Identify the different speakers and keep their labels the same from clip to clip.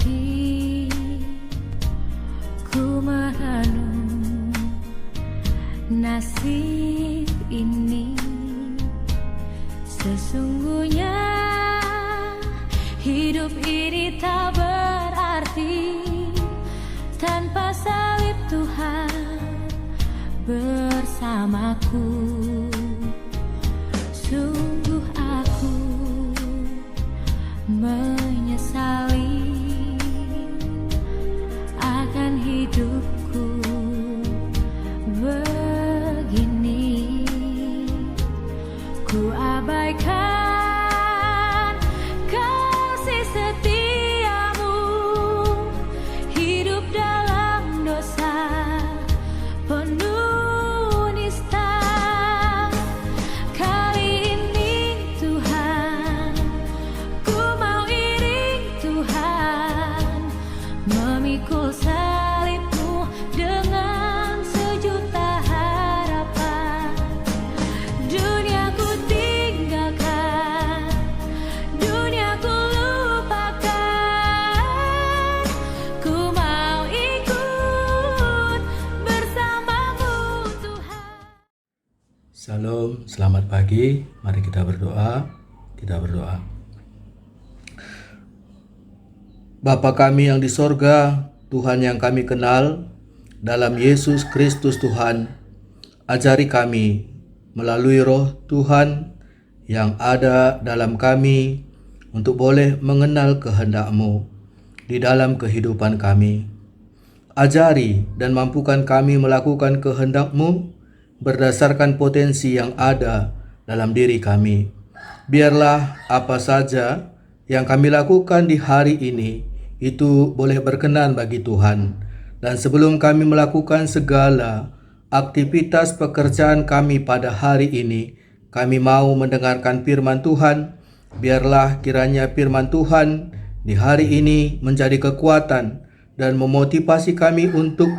Speaker 1: pagi ku merenung nasib ini. Sesungguhnya hidup ini tak berarti tanpa salib Tuhan bersamaku. Sungguh aku menyesali akan hidupku begini. Ku abaikan kasih setiamu, hidup dalam dosa penuh nista. Kali ini Tuhan, ku mau iring Tuhan, memikul salibmu dengan sejuta harapan. Dunia ku tinggalkan, dunia ku lupakan, ku mau ikut bersamamu Tuhan.
Speaker 2: Salam, selamat pagi. Mari kita berdoa. Bapa kami yang di sorga, Tuhan yang kami kenal, dalam Yesus Kristus Tuhan, ajari kami melalui Roh Tuhan yang ada dalam kami untuk boleh mengenal kehendak-Mu di dalam kehidupan kami. Ajari dan mampukan kami melakukan kehendak-Mu berdasarkan potensi yang ada dalam diri kami. Biarlah apa saja yang kami lakukan di hari ini itu boleh berkenan bagi Tuhan. Dan sebelum kami melakukan segala aktivitas pekerjaan kami pada hari ini, kami mau mendengarkan firman Tuhan. Biarlah kiranya firman Tuhan di hari ini menjadi kekuatan dan memotivasi kami untuk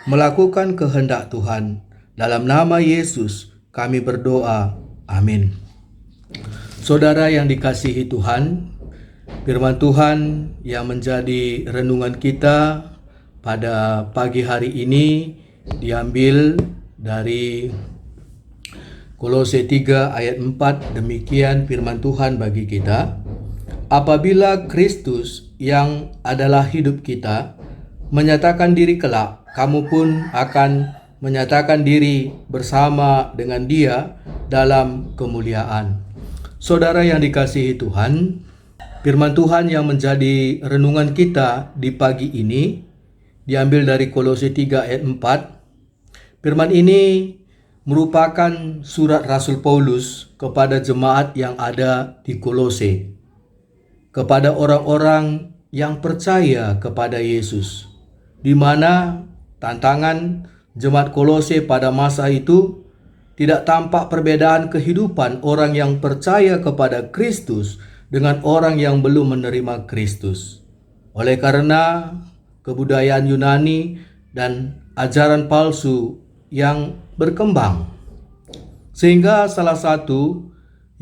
Speaker 2: melakukan kehendak Tuhan. Dalam nama Yesus kami berdoa. Amin. Saudara yang dikasihi Tuhan, firman Tuhan yang menjadi renungan kita pada pagi hari ini diambil dari Kolose 3 ayat 4. Demikian firman Tuhan bagi kita. Apabila Kristus yang adalah hidup kita menyatakan diri kelak, kamu pun akan menyatakan diri bersama dengan Dia dalam kemuliaan. Saudara yang dikasihi Tuhan, firman Tuhan yang menjadi renungan kita di pagi ini diambil dari Kolose 3 ayat 4. Firman ini merupakan surat Rasul Paulus kepada jemaat yang ada di Kolose, kepada orang-orang yang percaya kepada Yesus, di mana tantangan jemaat Kolose pada masa itu tidak tampak perbedaan kehidupan orang yang percaya kepada Kristus dengan orang yang belum menerima Kristus. Oleh karena kebudayaan Yunani dan ajaran palsu yang berkembang, sehingga salah satu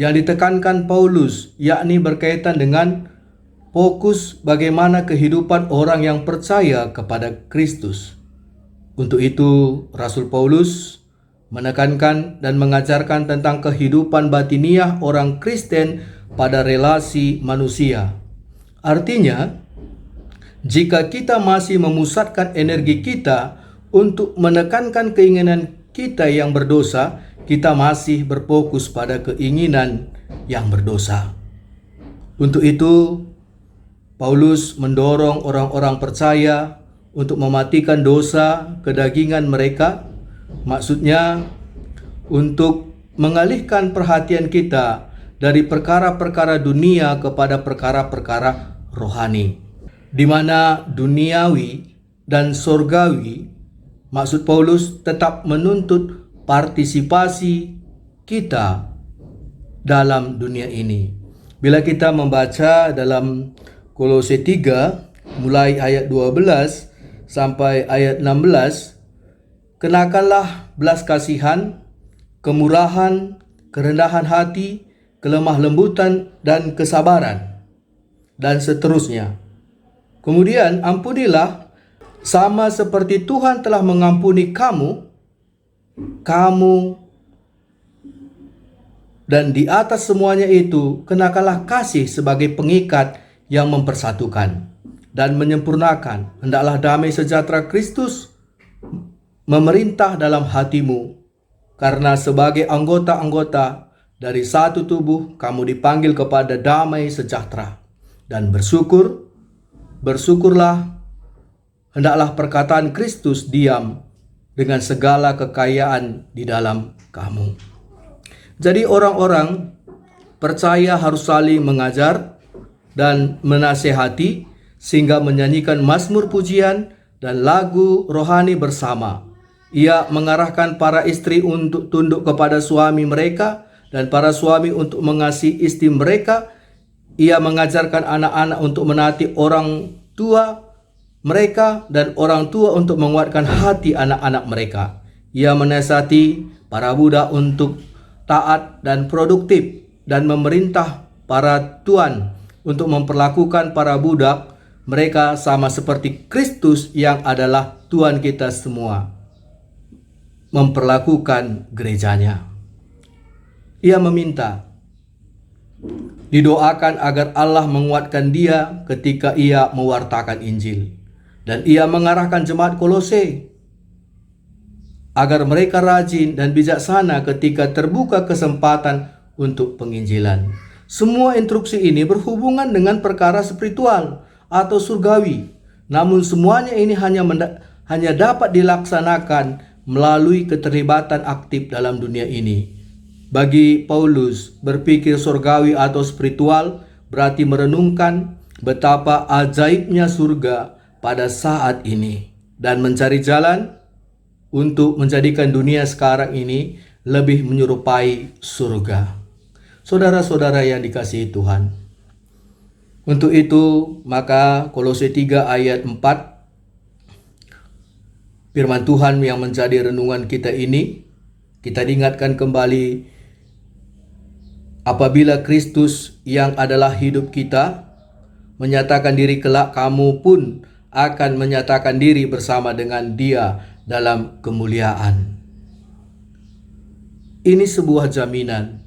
Speaker 2: yang ditekankan Paulus yakni berkaitan dengan fokus bagaimana kehidupan orang yang percaya kepada Kristus. Untuk itu Rasul Paulus menekankan dan mengajarkan tentang kehidupan batiniah orang Kristen pada relasi manusia. Artinya, jika kita masih memusatkan energi kita untuk menekankan keinginan kita yang berdosa, kita masih berfokus pada keinginan yang berdosa. Untuk itu, Paulus mendorong orang-orang percaya untuk mematikan dosa kedagingan mereka. Maksudnya untuk mengalihkan perhatian kita dari perkara-perkara dunia kepada perkara-perkara rohani, di mana duniawi dan sorgawi, maksud Paulus tetap menuntut partisipasi kita dalam dunia ini. Bila kita membaca dalam Kolose 3 mulai ayat 12 sampai ayat 16, kenakanlah belas kasihan, kemurahan, kerendahan hati, kelemah lembutan, dan kesabaran, dan seterusnya. Kemudian ampunilah sama seperti Tuhan telah mengampuni kamu dan di atas semuanya itu kenakanlah kasih sebagai pengikat yang mempersatukan dan menyempurnakan. Hendaklah damai sejahtera Kristus memerintah dalam hatimu, karena sebagai anggota-anggota dari satu tubuh kamu dipanggil kepada damai sejahtera. Dan bersyukurlah, hendaklah perkataan Kristus diam dengan segala kekayaan di dalam kamu. Jadi orang-orang percaya harus saling mengajar dan menasehati, sehingga menyanyikan mazmur pujian dan lagu rohani bersama. Ia mengarahkan para istri untuk tunduk kepada suami mereka dan para suami untuk mengasihi istri mereka. Ia mengajarkan anak-anak untuk menaati orang tua mereka dan orang tua untuk menguatkan hati anak-anak mereka. Ia menasihati para budak untuk taat dan produktif dan memerintah para tuan untuk memperlakukan para budak mereka sama seperti Kristus yang adalah Tuhan kita semua memperlakukan gerejanya. Ia meminta didoakan agar Allah menguatkan dia ketika ia mewartakan Injil. Dan ia mengarahkan jemaat Kolose agar mereka rajin dan bijaksana ketika terbuka kesempatan untuk penginjilan. Semua instruksi ini berhubungan dengan perkara spiritual atau surgawi. Namun semuanya ini hanya dapat dilaksanakan melalui keterlibatan aktif dalam dunia ini. Bagi Paulus, berpikir surgawi atau spiritual berarti merenungkan betapa ajaibnya surga pada saat ini dan mencari jalan untuk menjadikan dunia sekarang ini lebih menyerupai surga. Saudara-saudara yang dikasihi Tuhan, untuk itu maka Kolose 3 ayat 4 firman Tuhan yang menjadi renungan kita ini, kita diingatkan kembali apabila Kristus yang adalah hidup kita menyatakan diri, kelak kamu pun akan menyatakan diri bersama dengan Dia dalam kemuliaan. Ini sebuah jaminan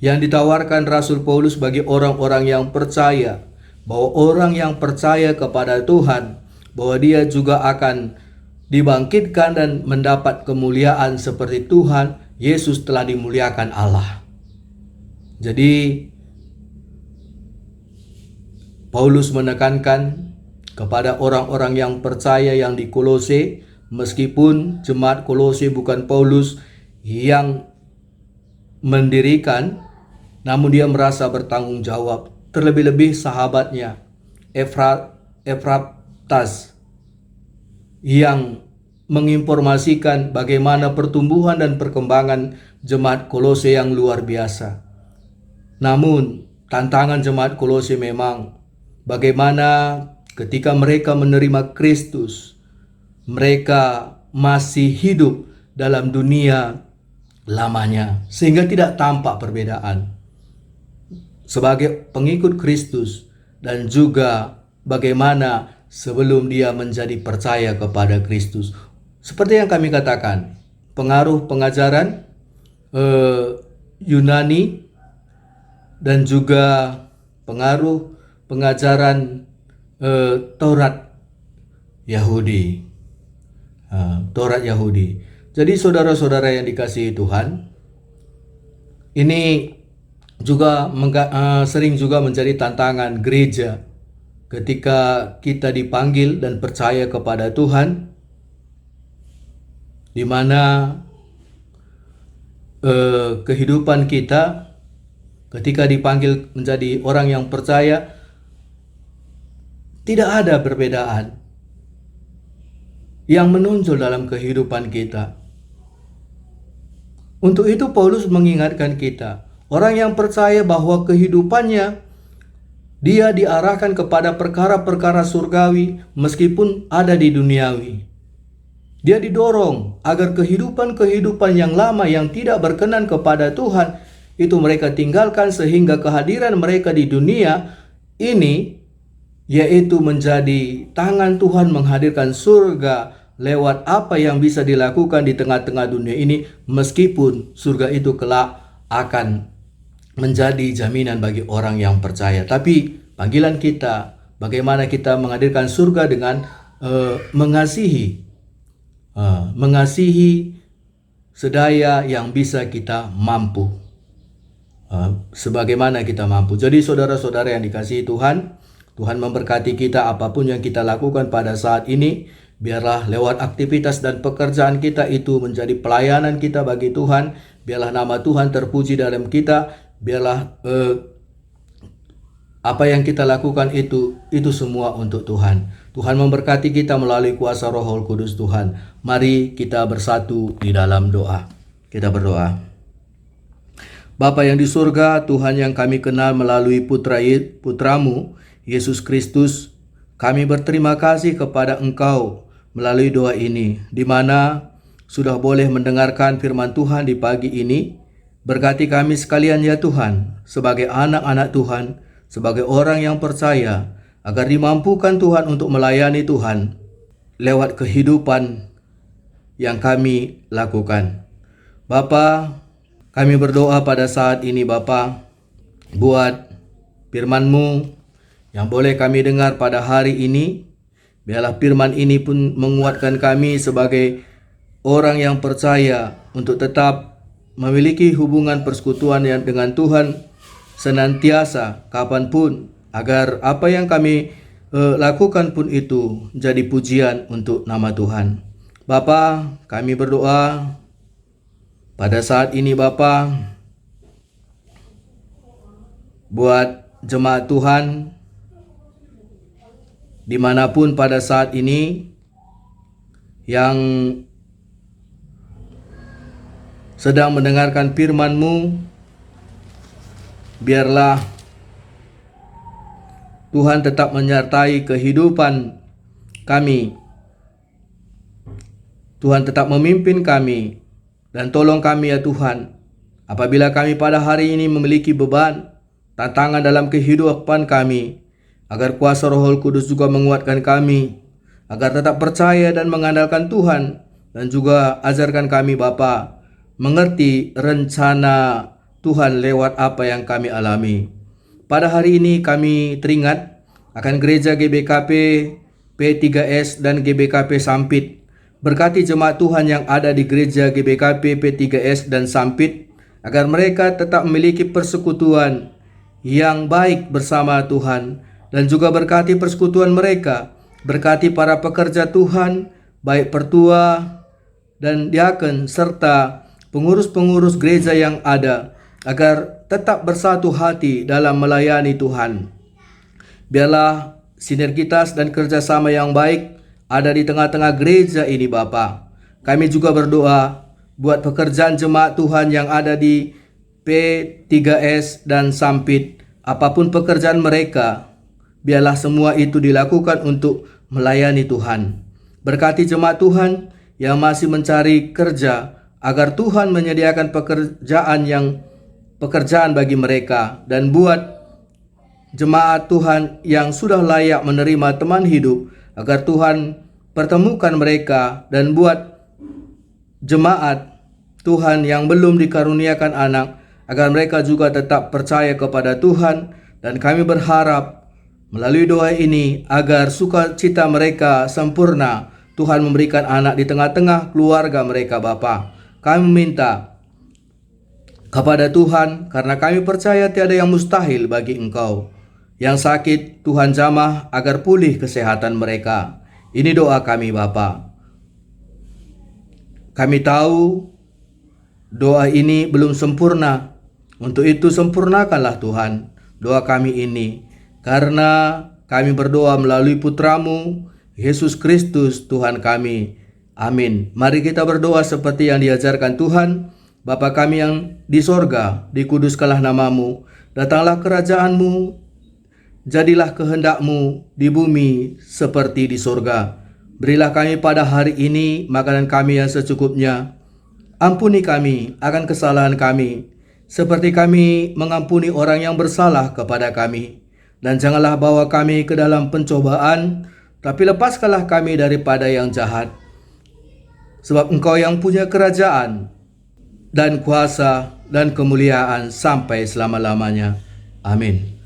Speaker 2: yang ditawarkan Rasul Paulus bagi orang-orang yang percaya, bahwa orang yang percaya kepada Tuhan, bahwa dia juga akan dibangkitkan dan mendapat kemuliaan seperti Tuhan Yesus telah dimuliakan Allah. Jadi Paulus menekankan kepada orang-orang yang percaya yang di Kolose, meskipun jemaat Kolose bukan Paulus yang mendirikan, namun dia merasa bertanggung jawab. Terlebih-lebih sahabatnya Epafras yang menginformasikan bagaimana pertumbuhan dan perkembangan jemaat Kolose yang luar biasa. Namun tantangan jemaat Kolose memang bagaimana ketika mereka menerima Kristus, mereka masih hidup dalam dunia lamanya, sehingga tidak tampak perbedaan sebagai pengikut Kristus, dan juga bagaimana sebelum dia menjadi percaya kepada Kristus. Seperti yang kami katakan, pengaruh pengajaran Yunani dan juga pengaruh pengajaran Taurat Yahudi. Jadi saudara-saudara yang dikasihi Tuhan, ini juga sering juga menjadi tantangan gereja ketika kita dipanggil dan percaya kepada Tuhan, di mana kehidupan kita ketika dipanggil menjadi orang yang percaya tidak ada perbedaan yang menonjol dalam kehidupan kita. Untuk itu Paulus mengingatkan kita, orang yang percaya bahwa kehidupannya dia diarahkan kepada perkara-perkara surgawi meskipun ada di duniawi. Dia didorong agar kehidupan-kehidupan yang lama yang tidak berkenan kepada Tuhan itu mereka tinggalkan, sehingga kehadiran mereka di dunia ini yaitu menjadi tangan Tuhan menghadirkan surga lewat apa yang bisa dilakukan di tengah-tengah dunia ini, meskipun surga itu kelak akan menjadi jaminan bagi orang yang percaya. Tapi panggilan kita, bagaimana kita menghadirkan surga dengan mengasihi sedaya yang bisa kita mampu. Sebagaimana kita mampu. Jadi saudara-saudara yang dikasihi Tuhan, Tuhan memberkati kita apapun yang kita lakukan pada saat ini. Biarlah lewat aktivitas dan pekerjaan kita itu menjadi pelayanan kita bagi Tuhan. Biarlah nama Tuhan terpuji dalam kita. Biarlah apa yang kita lakukan itu semua untuk Tuhan. Tuhan memberkati kita melalui kuasa Roh Kudus Tuhan. Mari kita bersatu di dalam doa. Kita berdoa. Bapa yang di surga, Tuhan yang kami kenal melalui Putramu, Yesus Kristus, kami berterima kasih kepada Engkau melalui doa ini, di mana sudah boleh mendengarkan firman Tuhan di pagi ini. Berkati kami sekalian ya Tuhan, sebagai anak-anak Tuhan, sebagai orang yang percaya, agar dimampukan Tuhan untuk melayani Tuhan lewat kehidupan yang kami lakukan. Bapa, kami berdoa pada saat ini Bapa, buat firman-Mu yang boleh kami dengar pada hari ini. Biarlah firman ini pun menguatkan kami sebagai orang yang percaya untuk tetap memiliki hubungan persekutuan yang dengan Tuhan senantiasa kapanpun, agar apa yang kami lakukan pun itu jadi pujian untuk nama Tuhan. Bapa, kami berdoa pada saat ini Bapa, buat jemaat Tuhan dimanapun pada saat ini yang sedang mendengarkan firman-Mu, biarlah Tuhan tetap menyertai kehidupan kami. Tuhan tetap memimpin kami. Dan tolong kami ya Tuhan, apabila kami pada hari ini memiliki beban, tantangan dalam kehidupan kami, agar kuasa Roh Kudus juga menguatkan kami, agar tetap percaya dan mengandalkan Tuhan, dan juga ajarkan kami Bapa mengerti rencana Tuhan lewat apa yang kami alami. Pada hari ini kami teringat akan gereja GBKP P3S dan GBKP Sampit. Berkati jemaat Tuhan yang ada di gereja GBKP P3S dan Sampit, agar mereka tetap memiliki persekutuan yang baik bersama Tuhan, dan juga berkati persekutuan mereka. Berkati para pekerja Tuhan, baik pertua dan diaken serta pengurus-pengurus gereja yang ada, agar tetap bersatu hati dalam melayani Tuhan. Biarlah sinergitas dan kerjasama yang baik ada di tengah-tengah gereja ini Bapa. Kami juga berdoa buat pekerjaan jemaat Tuhan yang ada di P3S dan Sampit. Apapun pekerjaan mereka, biarlah semua itu dilakukan untuk melayani Tuhan. Berkati jemaat Tuhan yang masih mencari kerja, agar Tuhan menyediakan pekerjaan bagi mereka, dan buat jemaat Tuhan yang sudah layak menerima teman hidup, agar Tuhan pertemukan mereka, dan buat jemaat Tuhan yang belum dikaruniakan anak, agar mereka juga tetap percaya kepada Tuhan. Dan kami berharap melalui doa ini agar sukacita mereka sempurna. Tuhan memberikan anak di tengah-tengah keluarga mereka Bapa. Kami minta kepada Tuhan, karena kami percaya tiada yang mustahil bagi Engkau. Yang sakit Tuhan jamah agar pulih kesehatan mereka. Ini doa kami Bapa. Kami tahu doa ini belum sempurna. Untuk itu sempurnakanlah Tuhan doa kami ini, karena kami berdoa melalui Putramu Yesus Kristus Tuhan kami. Amin. Mari kita berdoa seperti yang diajarkan Tuhan. Bapa kami yang di sorga, dikuduskanlah namamu. Datanglah kerajaan-Mu. Jadilah kehendak-Mu di bumi seperti di sorga. Berilah kami pada hari ini makanan kami yang secukupnya. Ampuni kami akan kesalahan kami, seperti kami mengampuni orang yang bersalah kepada kami. Dan janganlah bawa kami ke dalam pencobaan, tapi lepaskanlah kami daripada yang jahat. Sebab Engkau yang punya kerajaan dan kuasa dan kemuliaan sampai selama-lamanya. Amin.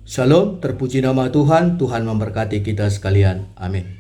Speaker 2: Shalom, terpuji nama Tuhan. Tuhan memberkati kita sekalian. Amin.